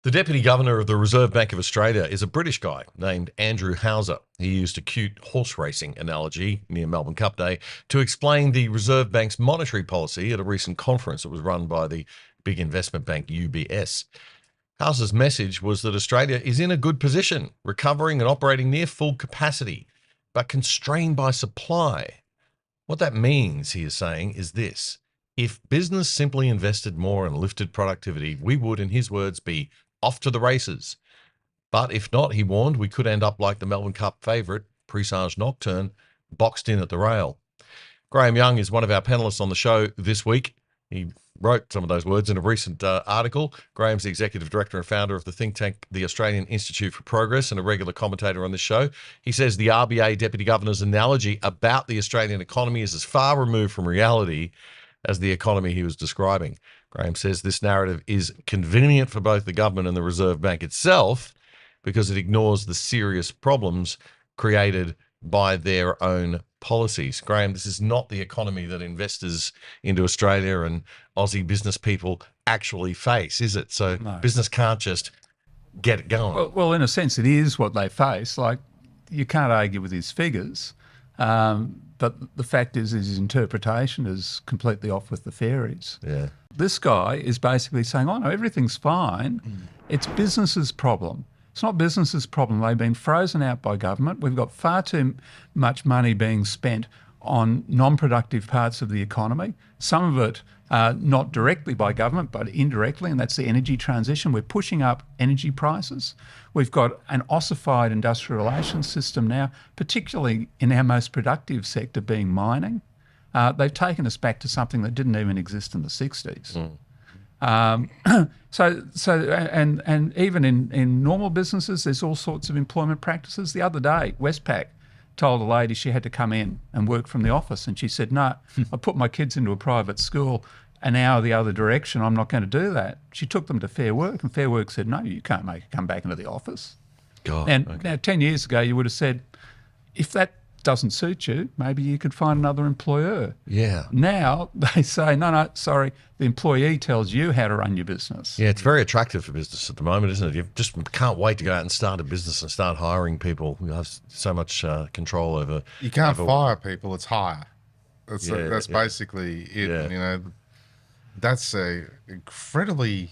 The Deputy Governor of the Reserve Bank of Australia is a British guy named Andrew Hauser. He used a cute horse racing analogy near Melbourne Cup Day to explain the Reserve Bank's monetary policy at a recent conference that was run by the big investment bank UBS. Hauser's message was that Australia is in a good position, recovering and operating near full capacity, but constrained by supply. What that means, he is saying, is this. If business simply invested more and lifted productivity, we would, in his words, be off to the races. But if not, he warned, we could end up like the Melbourne Cup favourite, Presage Nocturne, boxed in at the rail. Graham Young is one of our panellists on the show this week. He wrote some of those words in a recent article. Graham's the executive director and founder of the think tank, the Australian Institute for Progress, and a regular commentator on this show. He says the RBA Deputy Governor's analogy about the Australian economy is as far removed from reality as the economy he was describing. Graham says this narrative is convenient for both the government and the Reserve Bank itself because it ignores the serious problems created by their own policies. Graham, this is not the economy that investors into Australia and Aussie business people actually face, is it? So no. Business can't just get it going. Well, in a sense, it is what they face. Like, you can't argue with his figures. But the fact is his interpretation is completely off with the fairies. Yeah. This guy is basically saying, oh, no, everything's fine. It's business's problem. It's not business's problem. They've been frozen out by government. We've got far too much money being spent on non-productive parts of the economy, some of it not directly by government, but indirectly, and that's the energy transition. We're pushing up energy prices. We've got an ossified industrial relations system now, particularly in our most productive sector being mining. They've taken us back to something that didn't even exist in the 60s. And even in normal businesses, there's all sorts of employment practices. The other day, Westpac told a lady she had to come in and work from the office, and she said, no, I put my kids into a private school an hour the other direction, I'm not going to do that. She took them to Fair Work, and Fair Work said, no, you can't make her come back into the office. God, Now, 10 years ago, you would have said, if that doesn't suit you, maybe you could find another employer. Yeah. Now they say, no, sorry, the employee tells you how to run your business. Yeah, it's very attractive for business at the moment, isn't it? You just can't wait to go out and start a business and start hiring people. You have so much control over. You can't fire people; it's hire. That's basically it. Yeah. You know, that's a incredibly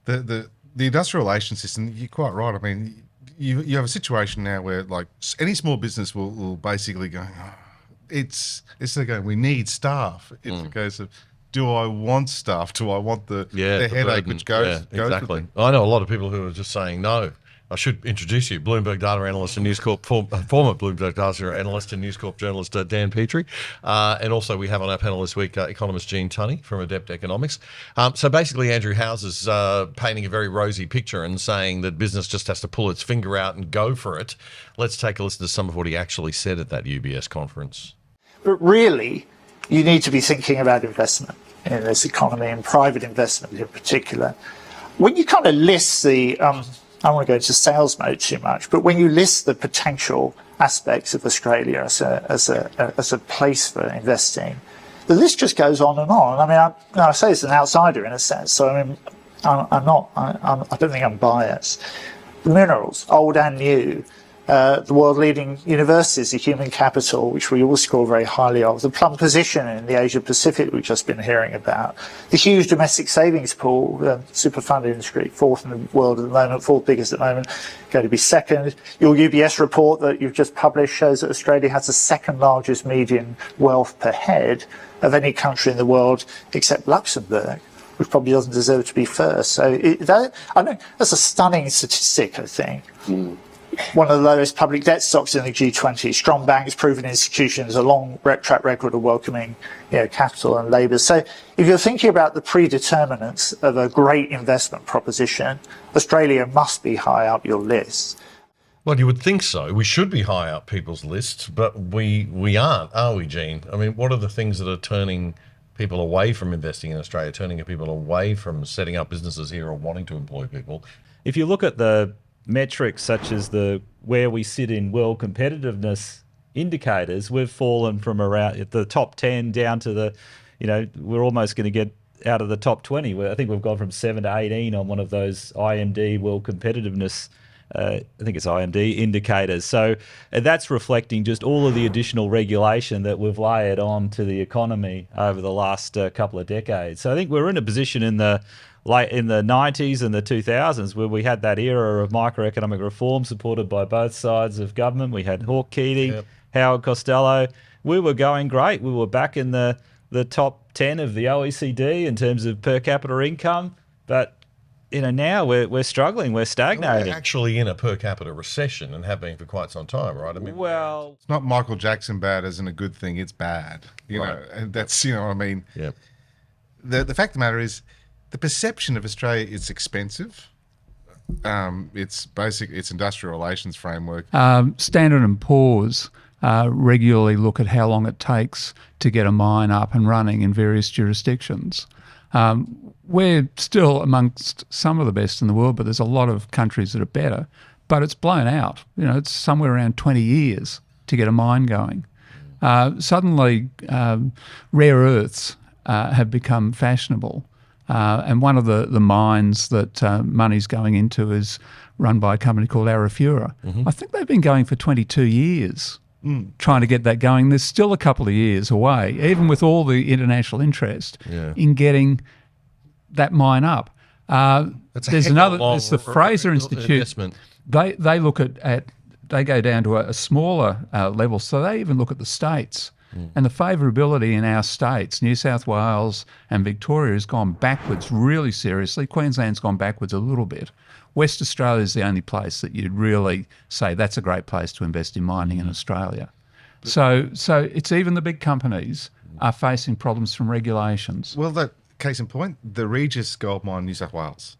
the industrial relations system. You're quite right. I mean, you have a situation now where like any small business will basically go, it's going, we need staff. It's a case of, do I want staff? Do I want the headache which goes exactly. with it? I know a lot of people who are just saying no. I should introduce you, Bloomberg data analyst and News Corp, former Bloomberg data analyst and News Corp journalist Dan Petrie. And also we have on our panel this week economist Jean Tunney from Adept Economics. So basically Andrew Hauser's painting a very rosy picture and saying that business just has to pull its finger out and go for it. Let's take a listen to some of what he actually said at that UBS conference. But really, you need to be thinking about investment in this economy and private investment in particular. When you kind of list the... I don't want to go into sales mode too much, but when you list the potential aspects of Australia as a place for investing, the list just goes on and on. I mean, I say it's an outsider in a sense, so I mean, I don't think I'm biased. The minerals, old and new, the world-leading universities, the human capital, which we all score very highly of, the plum position in the Asia-Pacific we've just been hearing about, the huge domestic savings pool, the super fund industry, fourth in the world at the moment, fourth biggest at the moment, going to be second. Your UBS report that you've just published shows that Australia has the second largest median wealth per head of any country in the world except Luxembourg, which probably doesn't deserve to be first. So I know that's a stunning statistic, I think. One of the lowest public debt stocks in the G20, strong banks, proven institutions, a long track record of welcoming capital and labour. So if you're thinking about the predeterminants of a great investment proposition, Australia must be high up your list. Well, you would think so. We should be high up people's lists, but we aren't, are we, Jean? I mean, what are the things that are turning people away from investing in Australia, turning people away from setting up businesses here or wanting to employ people? If you look at the metrics such as where we sit in world competitiveness indicators, we've fallen from around the top 10 down to we're almost going to get out of the top 20. Where I think we've gone from 7 to 18 on one of those IMD World Competitiveness, I think it's IMD indicators. So that's reflecting just all of the additional regulation that we've layered on to the economy over the last couple of decades. So I think we're in a position in the 90s and the 2000s where we had that era of microeconomic reform supported by both sides of government. We had Hawke Keating, Howard Costello. We were going great. We were back in the top 10 of the OECD in terms of per capita income. But now we're struggling. We're stagnating. We're actually in a per capita recession and have been for quite some time, right? I mean, Well, It's not Michael Jackson bad as in a good thing. It's bad, you know, and that's, what I mean. yeah. The fact of the matter is, the perception of Australia is expensive. It's industrial relations framework. Standard and Poor's regularly look at how long it takes to get a mine up and running in various jurisdictions. We're still amongst some of the best in the world, but there's a lot of countries that are better. But it's blown out. It's somewhere around 20 years to get a mine going. Suddenly, rare earths have become fashionable. And one of the mines that money's going into is run by a company called Arafura. I think they've been going for 22 years trying to get that going. There's still a couple of years away, even with all the international interest in getting that mine up. There's the Fraser Institute. Investment. They look at they go down to a smaller level, so they even look at the states. And the favourability in our states, New South Wales and Victoria, has gone backwards really seriously. Queensland's gone backwards a little bit. West Australia is the only place that you'd really say that's a great place to invest in mining in Australia. So it's even the big companies are facing problems from regulations. Well, that case in point, the Regis gold mine in New South Wales.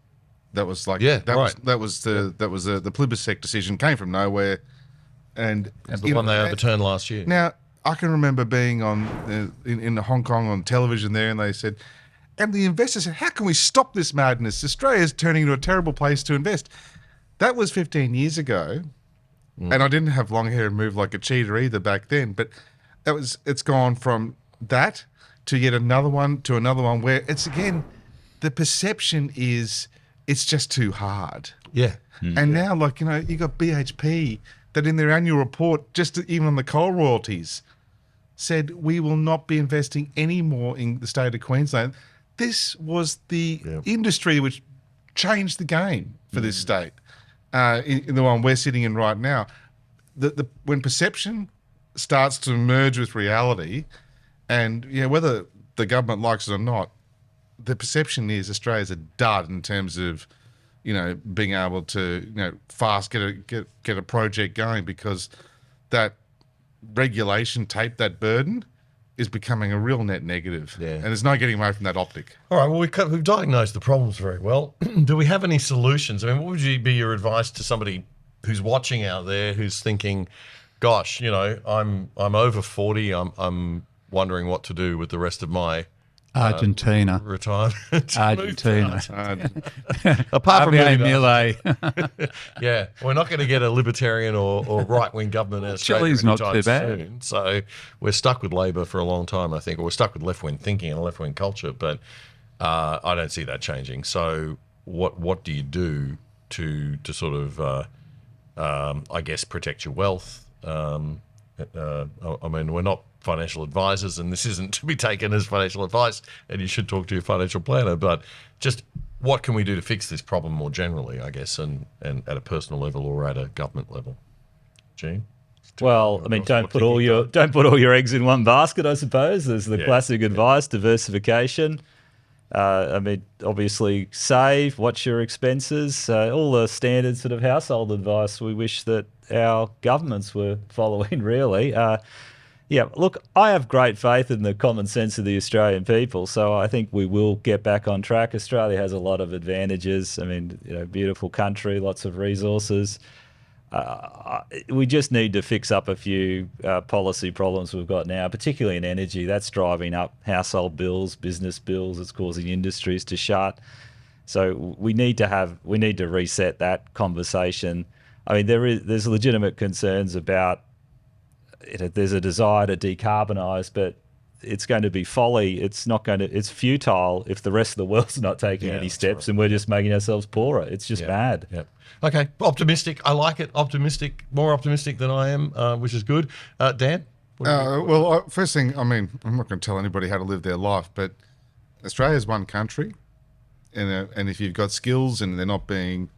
That was like Yeah, that right. was the plebiscite decision, came from nowhere, and The one they overturned last year. Now, I can remember being on in Hong Kong on television there, and they said, and the investors said, how can we stop this madness? Australia's turning into a terrible place to invest. That was 15 years ago, and I didn't have long hair and move like a cheetah either back then, but it's gone from that to yet another one to another one where it's, again, the perception is it's just too hard. Yeah. And now, you got BHP that in their annual report, even on the coal royalties, said we will not be investing any more in the state of Queensland. This was the industry which changed the game for this state, in the one we're sitting in right now. When perception starts to merge with reality, and whether the government likes it or not, the perception is Australia's a dud in terms of being able to fast get a project going, because that regulation tape, that burden, is becoming a real net negative. Yeah. And there's no getting away from that optic. All right, well, we've diagnosed the problems very well. Do we have any solutions? I mean, what would be your advice to somebody who's watching out there, who's thinking, gosh, I'm over 40, I'm wondering what to do with the rest of my Argentina. retirement. Argentina. Apart from Javier moving Milei. Yeah, we're not going to get a libertarian or right-wing government in Australia Chile's not anytime too bad. soon. So we're stuck with Labor for a long time, I think, or we're stuck with left-wing thinking and left-wing culture. But I don't see that changing. So what do you do to sort of, I guess, protect your wealth? I mean, we're not financial advisors, and this isn't to be taken as financial advice, and you should talk to your financial planner. But just what can we do to fix this problem more generally, I guess, and at a personal level or at a government level? Gene? Well, I mean, don't put all your eggs in one basket, I suppose. There's the classic advice, diversification. I mean, obviously, save, watch your expenses, all the standard sort of household advice we wish that our governments were following, really. Look, I have great faith in the common sense of the Australian people, so I think we will get back on track. Australia has a lot of advantages. I mean, beautiful country, lots of resources. We just need to fix up a few policy problems we've got now, particularly in energy. That's driving up household bills, business bills. It's causing industries to shut. So we need to reset that conversation. I mean, there's legitimate concerns about there's a desire to decarbonise, but it's going to be folly. It's futile if the rest of the world's not taking any steps, and we're just making ourselves poorer. It's just bad. Yeah. Okay. Optimistic. I like it. Optimistic. More optimistic than I am, which is good. Dan? First thing, I mean, I'm not going to tell anybody how to live their life, but Australia's one country, and if you've got skills and they're not being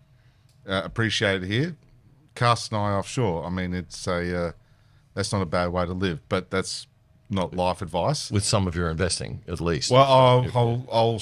appreciated here, cast an eye offshore. I mean, it's that's not a bad way to live, but that's not life advice. With some of your investing, at least. Well, I'll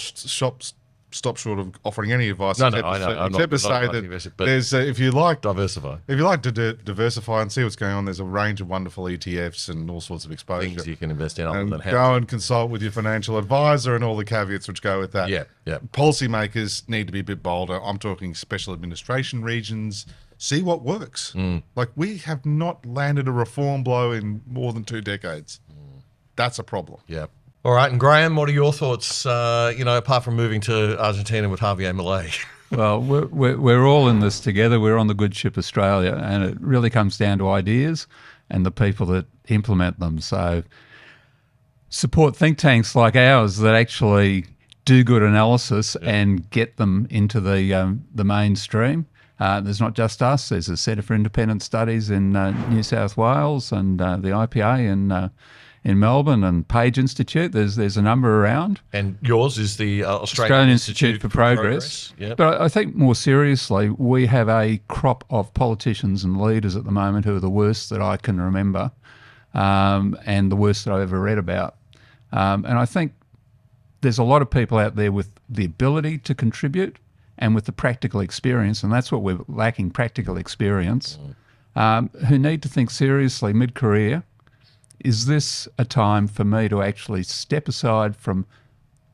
stop short of offering any advice. No, except I know. Except to say that there's if you like diversify. If you like to diversify and see what's going on, there's a range of wonderful ETFs and all sorts of exposure. Things you can invest in other and than housing. go and consult with your financial advisor and all the caveats which go with that. Yeah. Policymakers need to be a bit bolder. I'm talking special administration regions. See what works. Like, we have not landed a reform blow in more than 2 decades. That's a problem. Yeah. All right. And Graham, what are your thoughts, apart from moving to Argentina with Javier Milei? Well, we're all in this together. We're on the good ship Australia, and it really comes down to ideas and the people that implement them. So support think tanks like ours that actually do good analysis and get them into the mainstream. There's not just us. There's a Centre for Independent Studies in New South Wales and the IPA in Melbourne and Page Institute. There's a number around. And yours is the Australian Institute for Progress. Yep. But I think more seriously, we have a crop of politicians and leaders at the moment who are the worst that I can remember, and the worst that I've ever read about. And I think there's a lot of people out there with the ability to contribute and with the practical experience, and that's what we're lacking, practical experience, who need to think seriously mid-career. Is this a time for me to actually step aside from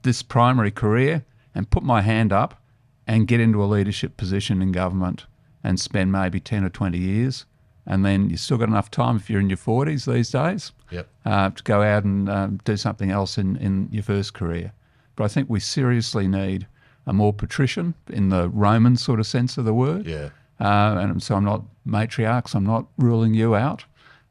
this primary career and put my hand up and get into a leadership position in government and spend maybe 10 or 20 years? And then you've still got enough time if you're in your 40s these days to go out and do something else in your first career. But I think we seriously need a more patrician, in the Roman sort of sense of the word. Yeah. And so I'm not matriarchs, I'm not ruling you out.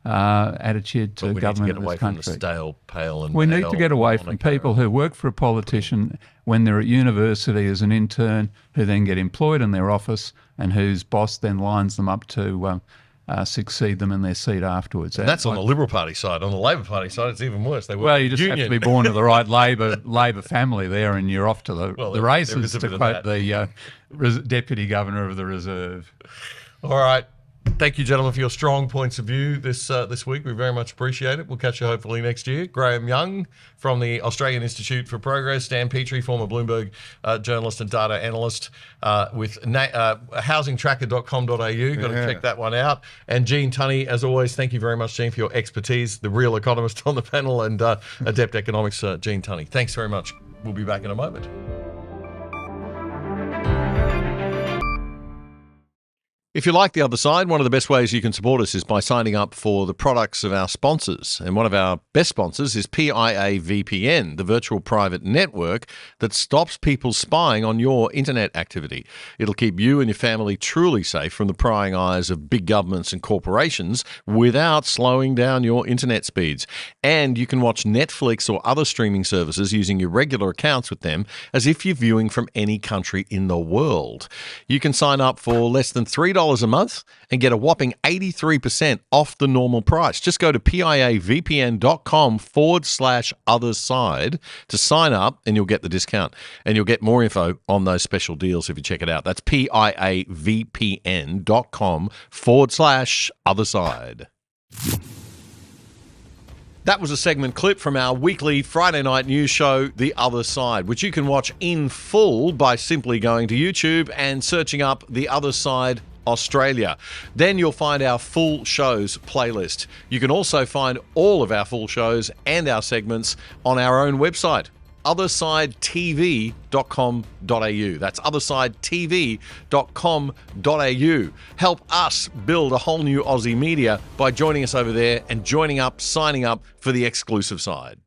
Attitude to government in this country. We need to get away from the stale, pale and we need to get away from people who work for a politician when they're at university as an intern, who then get employed in their office and whose boss then lines them up to succeed them in their seat afterwards. And that's on the Liberal Party side. On the Labor Party side, it's even worse. They you just have to be born to the right Labor family there, and you're off to the races, to quote the Deputy Governor of the Reserve. All right. Thank you, gentlemen, for your strong points of view this week. We very much appreciate it. We'll catch you hopefully next year. Graham Young from the Australian Institute for Progress, Dan Petrie, former Bloomberg journalist and data analyst with housingtracker.com.au. Got to check that one out. And Gene Tunney, as always, thank you very much, Gene, for your expertise. The real economist on the panel and adept economics, Gene Tunney. Thanks very much. We'll be back in a moment. If you like The Other Side, one of the best ways you can support us is by signing up for the products of our sponsors. And one of our best sponsors is PIA VPN, the virtual private network that stops people spying on your internet activity. It'll keep you and your family truly safe from the prying eyes of big governments and corporations without slowing down your internet speeds. And you can watch Netflix or other streaming services using your regular accounts with them as if you're viewing from any country in the world. You can sign up for less than $3 a month and get a whopping 83% off the normal price. Just go to piavpn.com/otherside to sign up and you'll get the discount. And you'll get more info on those special deals if you check it out. That's piavpn.com/otherside. That was a segment clip from our weekly Friday night news show, The Other Side, which you can watch in full by simply going to YouTube and searching up The Other Side Australia. Then you'll find our full shows playlist. You can also find all of our full shows and our segments on our own website, othersidetv.com.au. That's othersidetv.com.au. Help us build a whole new Aussie media by joining us over there and signing up for the exclusive side.